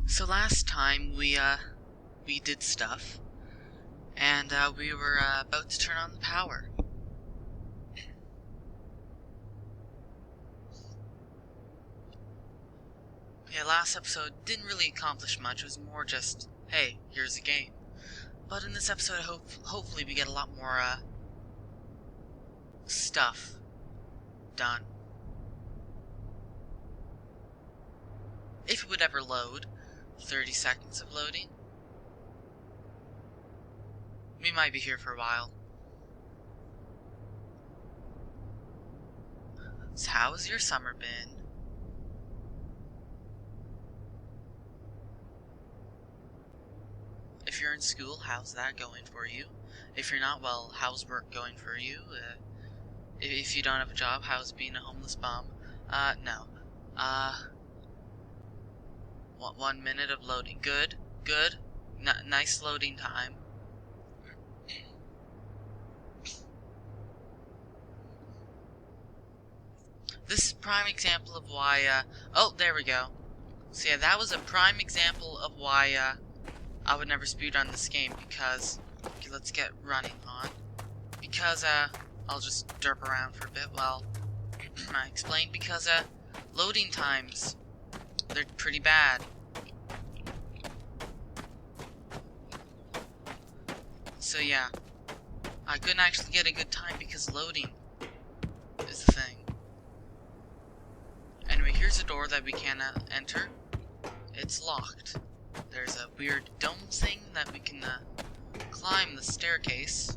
So last time we did stuff, and we were about to turn on the power. Yeah, last episode didn't really accomplish much. It was more just, hey, here's a game. But in this episode, hopefully we get a lot more stuff done. If it would ever load. 30 seconds of loading. We might be here for a while. So how's your summer been? If you're in school, how's that going for you? If you're not, well, how's work going for you? If you don't have a job, how's being a homeless bum? No. 1 minute of loading. Good. Nice loading time. This is a prime example of why, oh, there we go. So yeah, that was a prime example of why, I would never speed on this game, because, okay, let's get running on. Because, I'll just derp around for a bit while I explain, because, loading times, they're pretty bad. So yeah, I couldn't actually get a good time because loading is the thing. Anyway, here's a door that we cannot enter. It's locked. There's a weird dome thing that we can climb the staircase.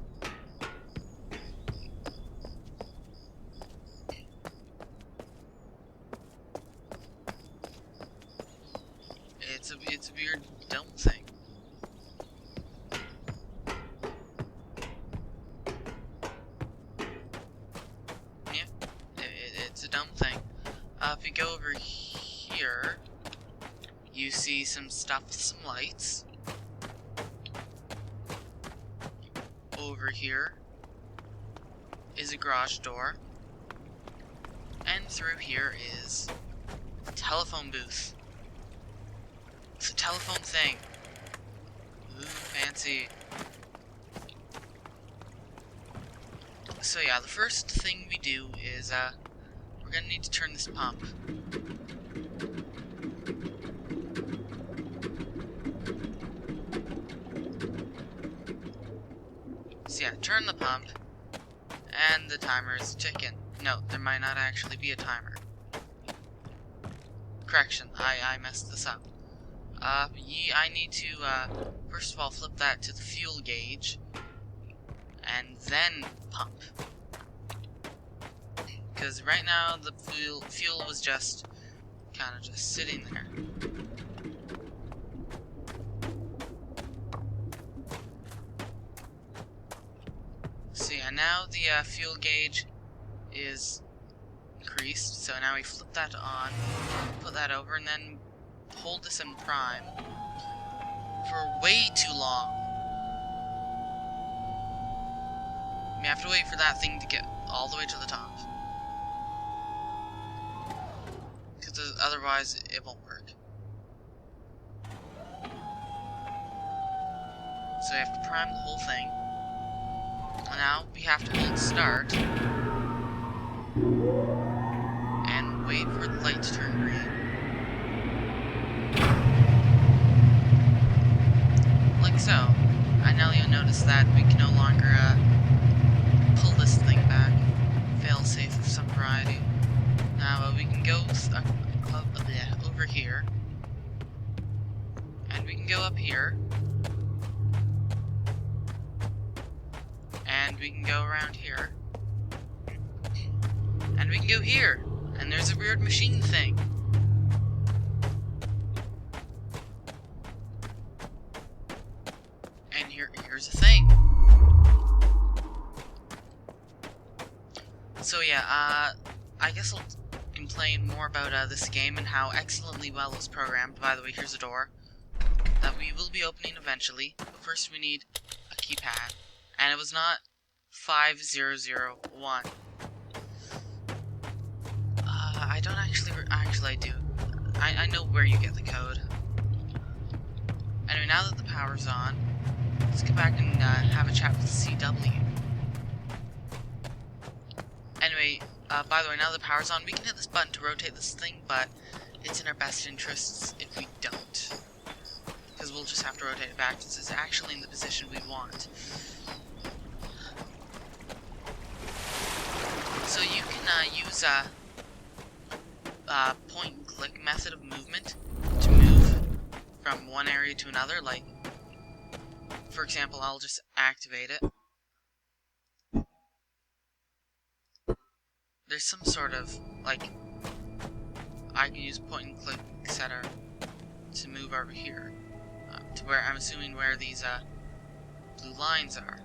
It's a weird dome thing. Yeah, it's a dumb thing. If you go over here, you see some stuff with some lights. Over here is a garage door. And through here is a telephone booth. It's a telephone thing. Ooh, fancy. So yeah, the first thing we do is, we're gonna need to turn this pump. So yeah, turn the pump, and the timer is ticking. No, there might not actually be a timer. Correction, I messed this up. I need to, first of all flip that to the fuel gauge, and then pump. Because right now the fuel was just kind of just sitting there. So yeah, now the fuel gauge is increased. So now we flip that on, put that over, and then hold this in prime for way too long. We have to wait for that thing to get all the way to the top. Because otherwise it won't work. So we have to prime the whole thing. And now we have to hold start and wait for the light to turn green. Like so. And now you'll notice that we can no longer pull this thing back. Fail-safe of some variety. Now we can go over here, and we can go up here, and we can go around here, and we can go here, and there's a weird machine thing. And here's a thing. So yeah, I guess I'll complain more about this game and how excellently well it was programmed. By the way, here's a door that we will be opening eventually. But first we need a keypad. And it was not 5001. I don't actually I do. I know where you get the code. anyway, now that the power's on, let's go back and have a chat with CW. Anyway, by the way, now that the power's on, we can hit this button to rotate this thing, but it's in our best interests if we don't. Because we'll just have to rotate it back since it's actually in the position we want. So you can use a point-and-click method of movement to move from one area to another. Like, for example, I'll just activate it. There's some sort of, like, I can use point-and-click setter to move over here. To where, I'm assuming where these blue lines are.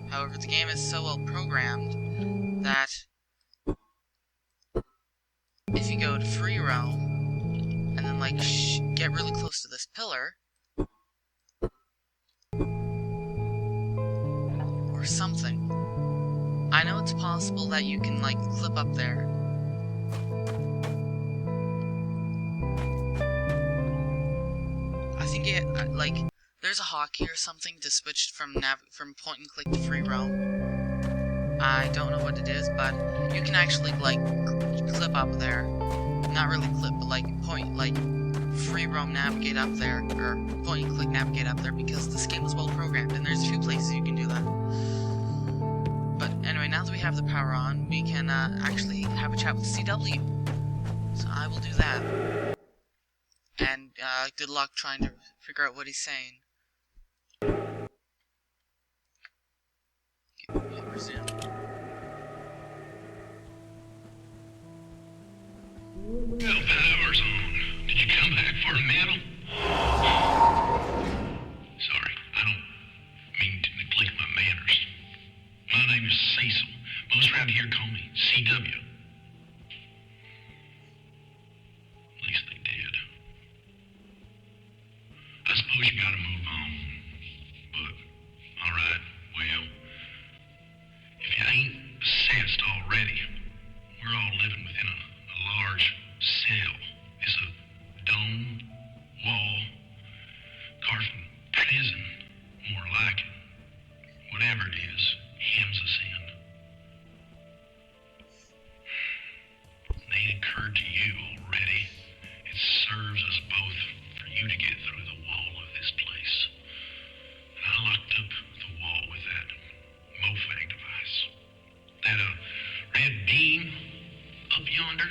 However, the game is so well programmed that if you go to free roam and then like get really close to this pillar or something, I know it's possible that you can like clip up there. I think it like there's a hotkey or something to switch from point and click to free roam. I don't know what it is, but you can actually like clip up there. Not really clip, but like free roam navigate up there, or point and click navigate up there, because this game is well programmed, and there's a few places you can do that. But anyway, now that we have the power on, we can actually have a chat with CW. So I will do that. And good luck trying to figure out what he's saying. Okay, resume. Well, power's on. Did you come back for a medal? Sorry, I don't mean to neglect my manners. My name is Cecil. Most around here call me CW. At least they did. I suppose you gotta move on. But, alright, well, if you ain't assessed already, we're all living within a large cell. It's a dome, wall, carved from prison, more like it. Whatever it is, hems us in. It ain't occurred to you already. It serves us both for you to get through the wall of this place. And I locked up the wall with that MOFAG device. That red beam up yonder.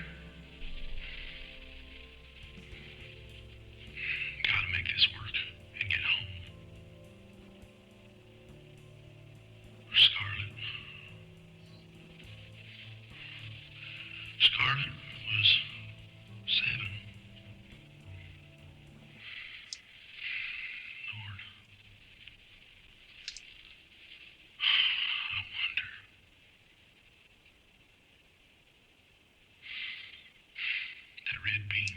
Gotta make this work and get home. Scarlet. Scarlet was 7. Lord. I wonder. That red beam.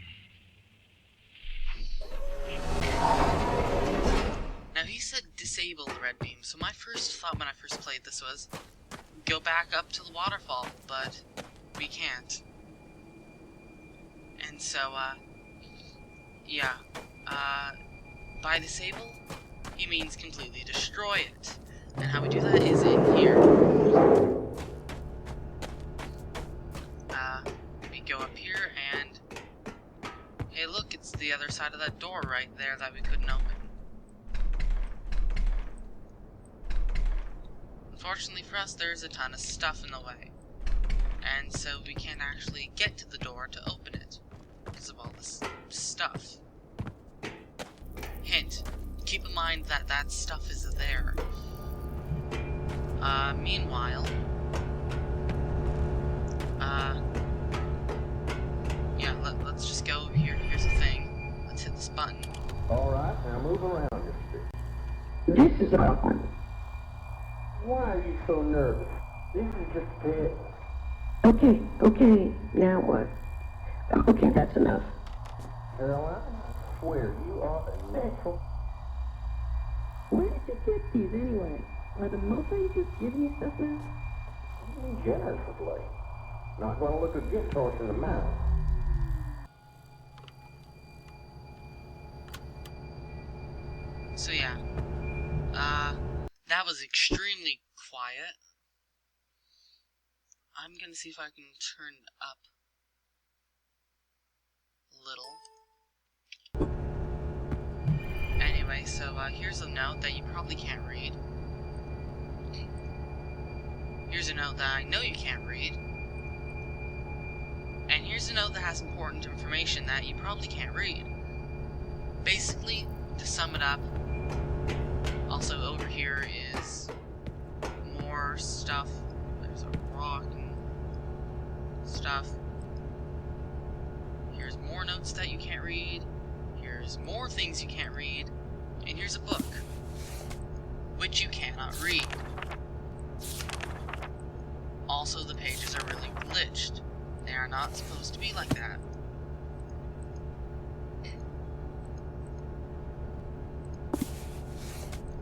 Now he said disable the red beam, so my first thought when I first played this was go back up to the waterfall, but we can't. And so, yeah, by disable, he means completely destroy it. And how we do that is in here. We go up here and, hey look, it's the other side of that door right there that we couldn't open. Unfortunately for us, there's a ton of stuff in the way. And so we can't actually get to the door to open it because of all this stuff. Hint, keep in mind that that stuff is there. Meanwhile, yeah, let's just go over here. Here's the thing. Let's hit this button. Alright, now move around your stick. This is awkward. Why are you so nervous? This is just a test. Okay, now what? Okay, that's enough. Caroline, I swear you are a natural. Where did you get these anyway? Are the Mofang just giving you stuff now? Generously. Not gonna look a gift horse in the mouth. So yeah, that was extremely quiet. I'm gonna see if I can turn it up a little. Anyway, so here's a note that you probably can't read. Here's a note that I know you can't read. And here's a note that has important information that you probably can't read. Basically, to sum it up, also over here is more stuff. There's a rock and stuff. Here's more notes that you can't read. Here's more things you can't read. And here's a book, which you cannot read. Also, the pages are really glitched. They are not supposed to be like that.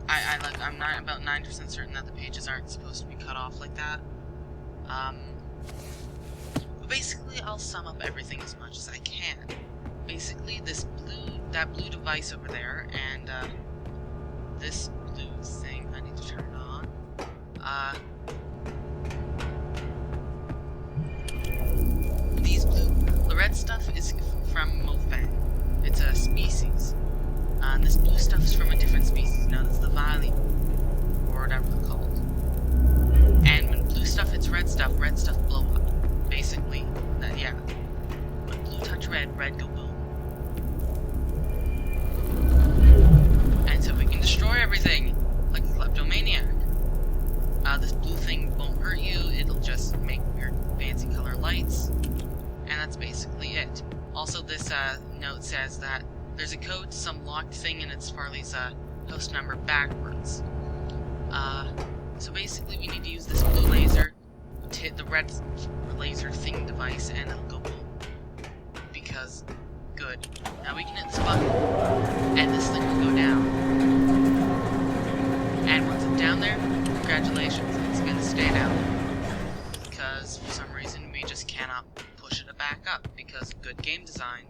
I'm not about 90% certain that the pages aren't supposed to be cut off like that. But basically, I'll sum up everything as much as I can. Basically, that blue device over there, and this blue thing, I need to turn it on. The red stuff is from Mofang. It's a species. And this blue stuff is from a different species known as the Valley, or whatever they're called. And when blue stuff hits red stuff blow up. Basically, yeah. When blue touch red, red go boom. And so we can destroy everything, like a kleptomaniac. This blue thing won't hurt you, it'll just make weird fancy color lights. And that's basically it. Also, this note says that there's a code to some locked thing and it's Farley's host number backwards. So basically we need to use this blue laser to hit the red laser thing device and it'll go boom. Because, good. Now we can hit this button and this thing will go down. And once it's down there, congratulations, it's gonna stay down there. Because for some reason we just cannot push it back up because good game design.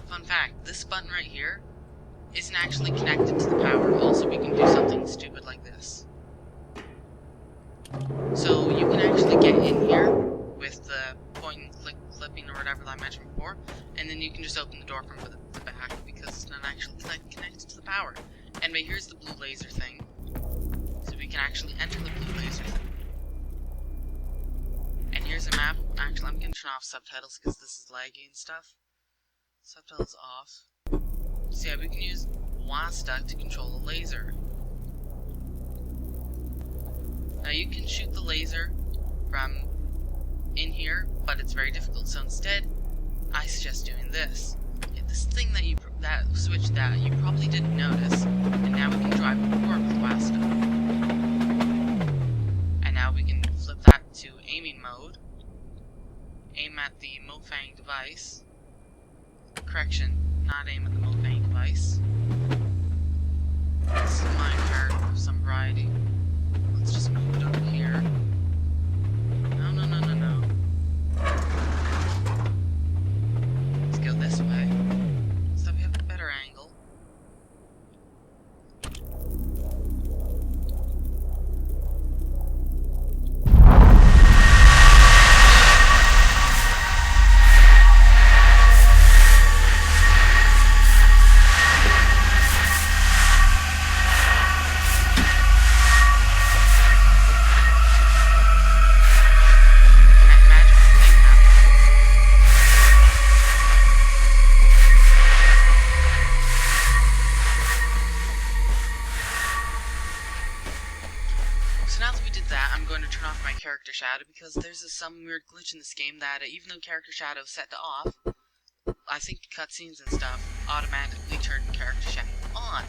Fun fact, this button right here isn't actually connected to the power. Also, we can do something stupid like this. So you can actually get in here with the point and click flipping or whatever that I mentioned before, and then you can just open the door from the back because it's not actually connected to the power. Anyway, here's the blue laser thing. So we can actually enter the blue laser thing. And here's a map. Actually, I'm gonna turn off subtitles because this is laggy and stuff. Subtitles off. So yeah, we can use WASD to control the laser. Now you can shoot the laser from in here, but it's very difficult. So instead, I suggest doing this. Hit this thing that switch that you probably didn't notice, and now we can drive forward with WASD. And now we can flip that to aiming mode. Aim at the Mofang device. Correction, not aim at the Mofang device. This is my character of some variety. Let's just move it over here. No, no, no, no, no. Let's go this way. So we have a better angle. So now that we did that, I'm going to turn off my character shadow because there's some weird glitch in this game that even though character shadow is set to off, I think cutscenes and stuff automatically turn character shadow on.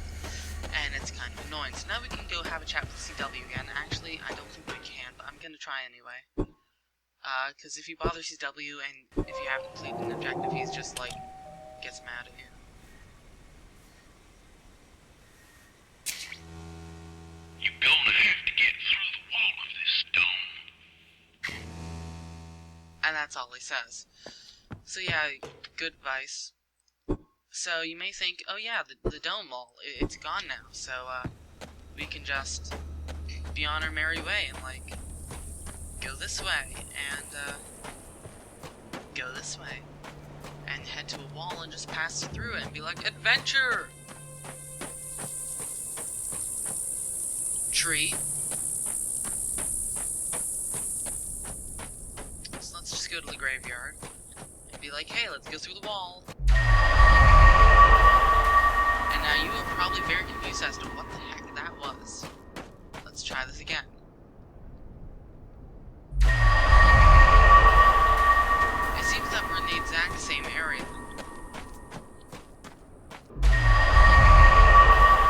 And it's kind of annoying. So now we can go have a chat with CW again. Actually, I don't think we can, but I'm going to try anyway. Because if you bother CW and if you haven't completed an objective, he's just like, gets mad at you. You go that's all he says. So yeah, good advice. So you may think, oh yeah, the dome wall, it's gone now, so we can just be on our merry way and, like, go this way, and go this way, and head to a wall and just pass through it and be like, adventure! Tree. So let's just go to the graveyard and be like, hey, let's go through the wall. And now you are probably very confused as to what the heck that was. Let's try this again. It seems that we're in the exact same area.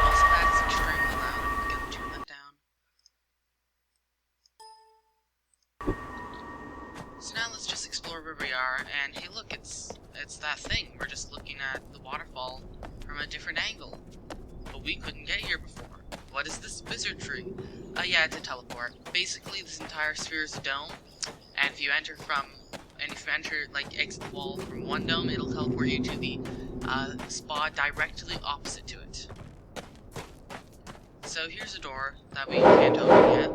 Also, that is extremely loud. I'm gonna turn that down. So now let's just explore where we are, and hey look, it's that thing. We're just looking at the waterfall from a different angle. But we couldn't get here before. What is this wizardry? Yeah, it's a teleport. Basically, this entire sphere is a dome, and if you enter like, exit the wall from one dome, it'll teleport you to the spot directly opposite to it. So here's a door that we can't open yet.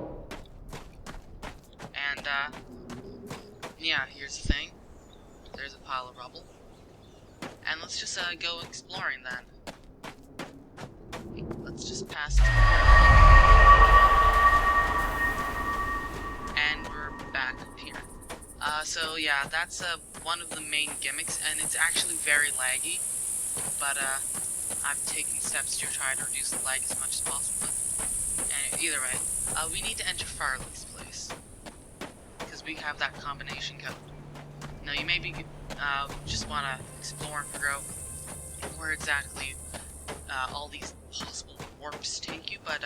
And, yeah, here's the thing. There's a pile of rubble. And let's just, go exploring then. Let's just pass through here. And we're back up here. So yeah, that's, one of the main gimmicks, and it's actually very laggy. But, I've taken steps to try to reduce the lag as much as possible. And either way, we need to enter Farley's place. Because we have that combination code. Now, you maybe just want to explore and figure out where exactly all these possible warps take you, but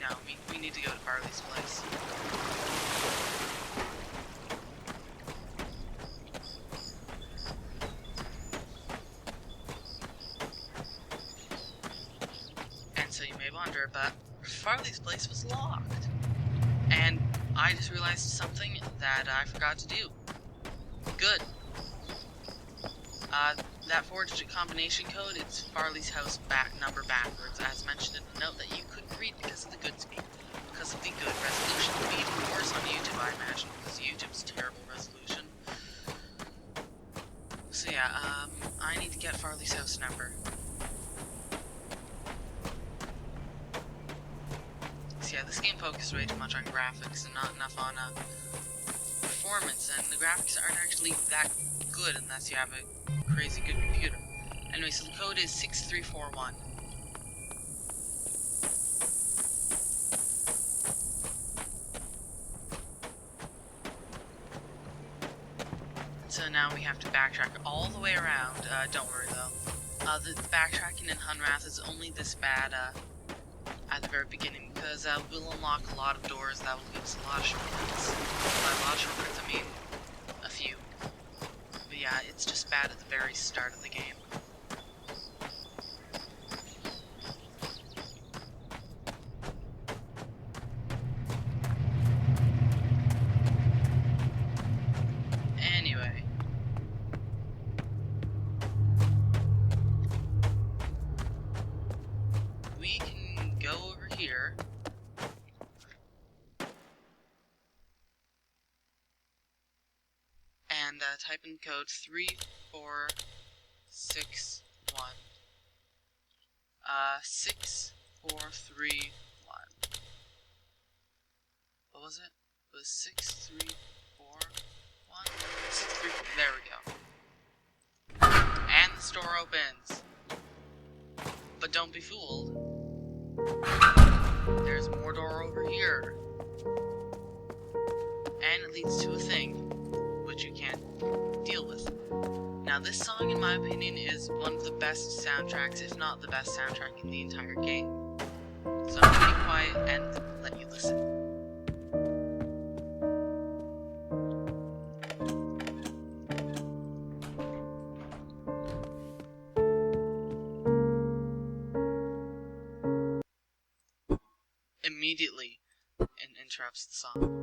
no, we need to go to Farley's place. And so you may wonder, but Farley's place was locked. And I just realized something that I forgot to do. Good. That 4-digit combination code, it's Farley's house number backwards, as mentioned in the note that you couldn't read because of the good speed. Because of the good resolution. It would be even worse on YouTube, I imagine, because YouTube's terrible resolution. So yeah, I need to get Farley's house number. So yeah, this game focuses way too much on graphics and not enough on, performance, and the graphics aren't actually that good unless you have a crazy good computer. Anyway, so the code is 6341. So now we have to backtrack all the way around. Don't worry though. The backtracking in Hunrath is only this bad at the very beginning, because we'll unlock a lot of doors that will give us a lot of shortcuts. By a lot of shortcuts, I mean a few. But yeah, it's just bad at the very start of the game. Anyway. We can go over here. And type in code 3461. 6431. What was it? It was 6341? 634. There we go. And the store opens. But don't be fooled. There's more door over here. And it leads to a thing which you can't deal with. Now this song, in my opinion, is one of the best soundtracks, if not the best soundtrack in the entire game. So I'm gonna be quiet and let you listen. Immediately interrupts the song.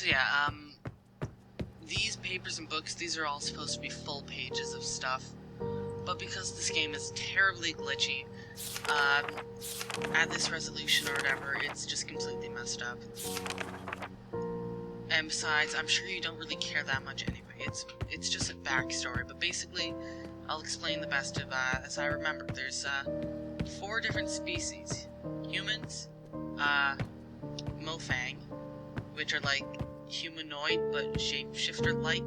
So yeah, these papers and books, these are all supposed to be full pages of stuff, but because this game is terribly glitchy, at this resolution or whatever, it's just completely messed up. And besides, I'm sure you don't really care that much anyway. It's just a backstory, but basically, I'll explain the best of as I remember. There's 4 different species: humans, Mofang, which are like humanoid but shapeshifter-like,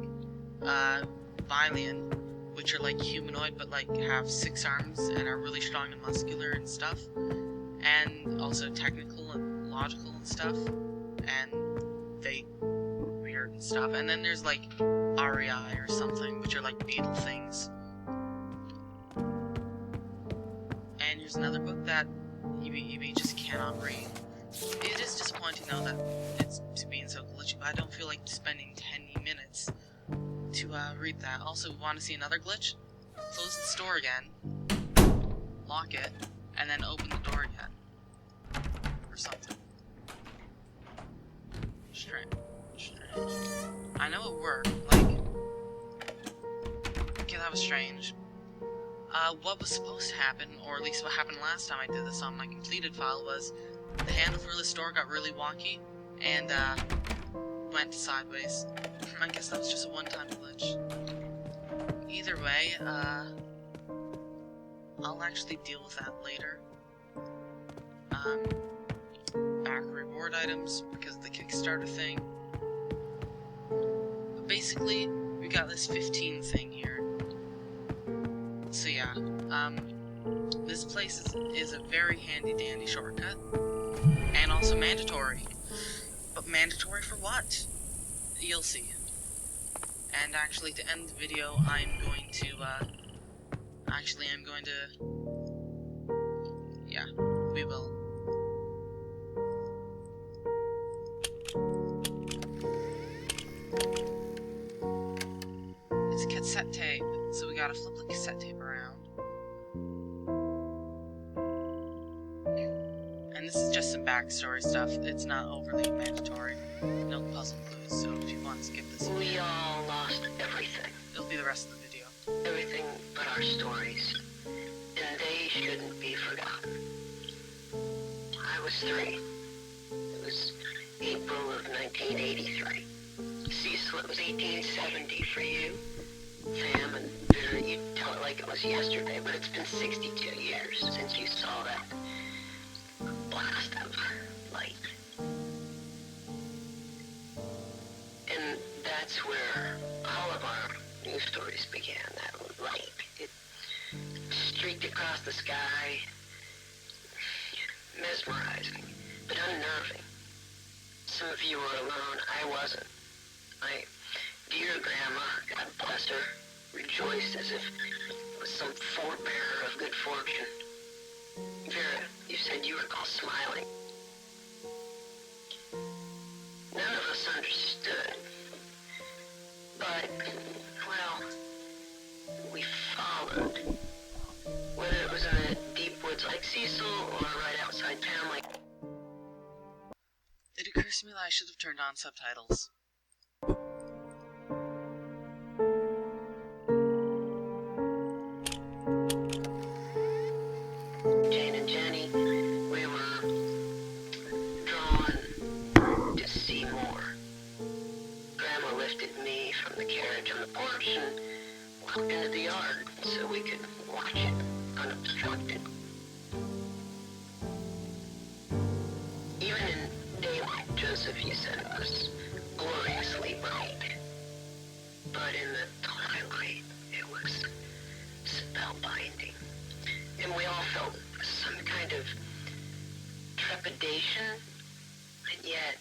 Vylian, which are like humanoid but like have 6 arms and are really strong and muscular and stuff, and also technical and logical and stuff, and they weird and stuff. And then there's like REI or something, which are like beetle things. And here's another book that you just cannot read. It is disappointing though that it's being so glitchy, but I don't feel like spending 10 minutes to read that. Also, want to see another glitch? Close the store again, lock it, and then open the door again. Or something. Strange. I know it worked, like... Okay, that was strange. What was supposed to happen, or at least what happened last time I did this on my completed file, was the handle for the store got really wonky, and, went sideways. I guess that was just a one-time glitch. Either way, I'll actually deal with that later. Back reward items, because of the Kickstarter thing. But basically, we got this 15 thing here. So yeah, this place is a very handy-dandy shortcut, and also mandatory. But mandatory for what? You'll see. And actually, to end the video, I'm going to, yeah, we will. It's a cassette tape, so we gotta flip the cassette tape around. And this is just some backstory stuff. It's not overly mandatory. No puzzle clues, so if you want to skip this video, We all lost everything. it'll be the rest of the video. Everything but our stories. And they shouldn't be forgotten. I was 3. It was April of 1983. Cecil, it was 1870 for you. Sam and Vera, you tell it like it was yesterday, but it's been 62 years since you saw that blast of light. And that's where all of our news stories began, that light. It streaked across the sky, mesmerizing, but unnerving. Some of you were alone, I wasn't. My dear grandma, God bless her, rejoiced as if it was some forebearer of good fortune. Vera, you said you recall smiling. None of us understood. But, well, we followed. Whether it was in the deep woods like Cecil or right outside town like... It occurs to me that I should have turned on subtitles. Jane and Jenny, we were drawn to see more. Grandma lifted me from the carriage on the porch and walked into the yard so we could watch it unobstructed. Even in daylight, Joseph, you said it was gloriously bright. But in the twilight, it was spellbinding. And we all felt some kind of trepidation, and yet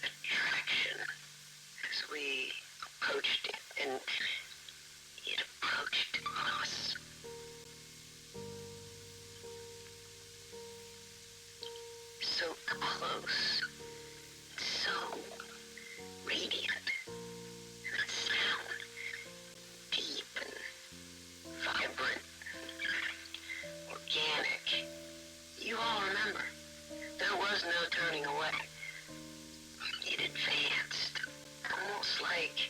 attraction as we approached it, and it approached us. So close, so radiant, and that sound deep and vibrant, organic. You all remember, there was no turning away. It advanced. like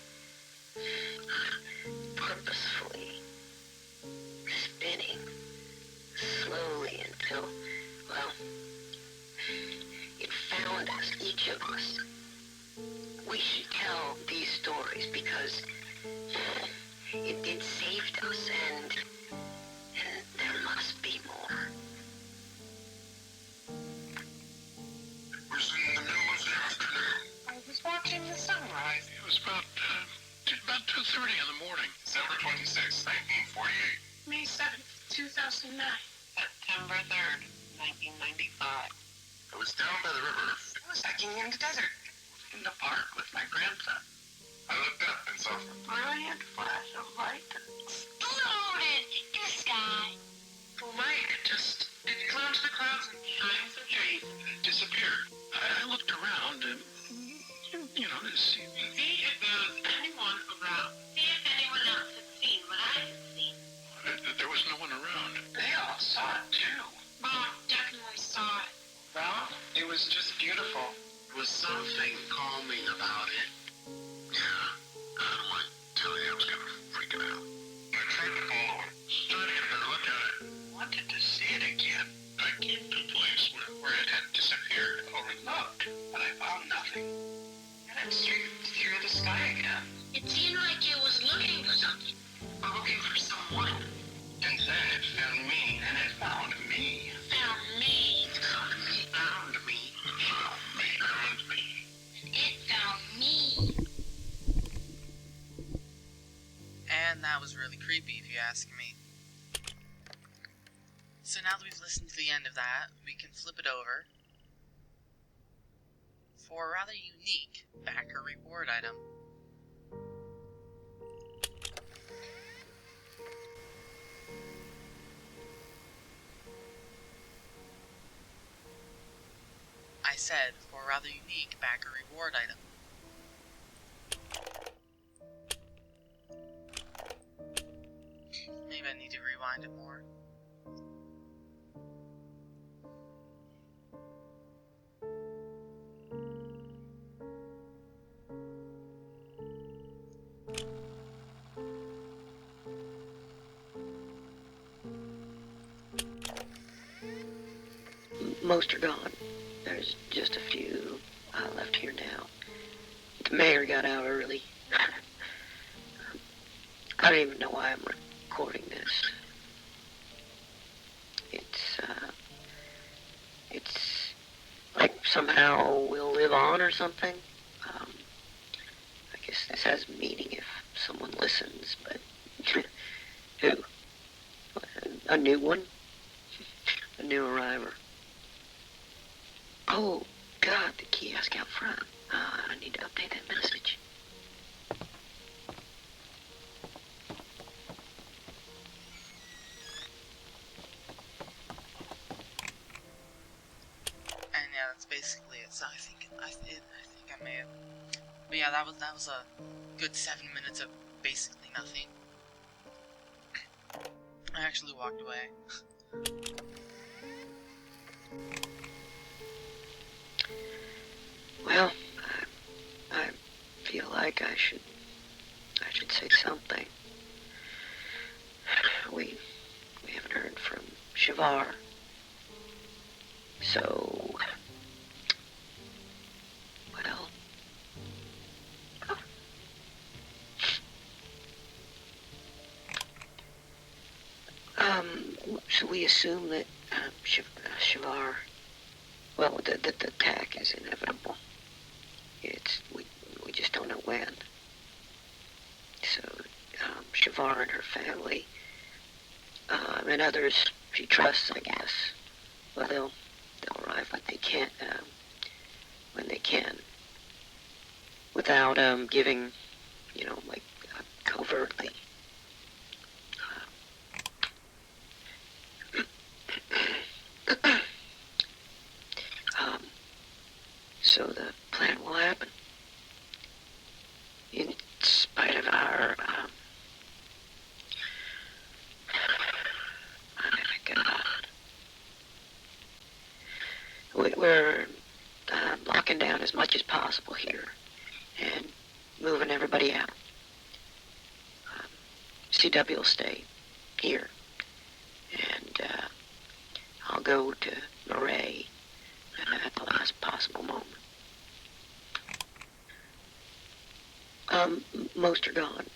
purposefully spinning slowly until, well, it found us, each of us. We should tell these stories because it saved us, and there must be more. It was in the middle of the afternoon. I was watching the sunrise. It was about 2:30 in the morning. December 26, 1948. May 7th, 2009. September 3rd, 1995. I was down by the river. I was hiking in the desert, in the park with my grandson. I looked up and saw A brilliant flash of light exploded in the sky. The light just eclipsed the clouds and shines the trees. it disappeared. I looked around and, to see. See if there was anyone around. See if anyone else had seen what I had seen. There was no one around. They all saw it too. Bob definitely saw it. Well, it was just beautiful. There was something calming about it. Yeah, I don't mind telling you, I was kind of freaking out. I tried to follow it, trying to get a better look at it. Wanted to see it again. I came to a place where it had disappeared. Overlooked, but I found nothing. And it streaked through the sky again. It seemed like it was looking for something. Or looking for someone. And then it found me. And it found me. Found me. It found me. Found me. Found me. Found me. It found me. And that was really creepy, if you ask me. So now that we've listened to the end of that, we can flip it over for a rather unique backer reward item. I said for a rather unique backer reward item. Maybe I need to rewind it more. Most are gone. There's just a few left here now. The mayor got out early. I don't even know why I'm recording this. It's like somehow we'll live on or something. I guess this has meaning if someone listens, but who? A new one? A new arriver. Oh, God, the kiosk out front. I need to update that message. And yeah, that's basically it. So I think I may have. But yeah, that was a good 7 minutes of basically nothing. I actually walked away. Well, I feel like I should say something. We haven't heard from Shavar. So, well, so we assume that Shavar, well, the attack is inevitable. We just don't know when. So, Shavar and her family, and others she trusts, I guess, well, they'll arrive when they can, without giving, like covertly. So the plan will happen. In spite of our, we're locking down as much as possible here. And moving everybody out. CW will stay here, and I'll go to Murray at the last possible moment. Most are gone.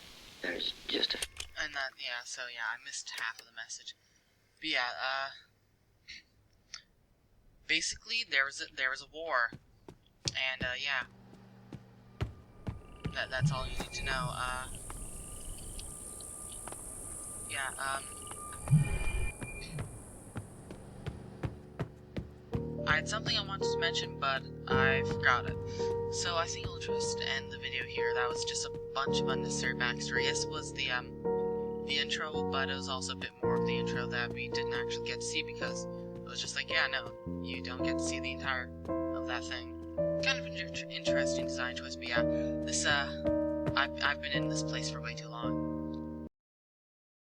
There's just a... And that, yeah, so yeah, I missed half of the message. But yeah, basically there was a war, and yeah, that's all you need to know. Yeah, I had something I wanted to mention, but I forgot it. So I think I'll just end the video here. That was just a bunch of unnecessary backstory. Yes, it was the intro, but it was also a bit more of the intro that we didn't actually get to see, because it was just like, yeah, no, you don't get to see the entire of that thing. Kind of an interesting design choice, but yeah, this, I've been in this place for way too long.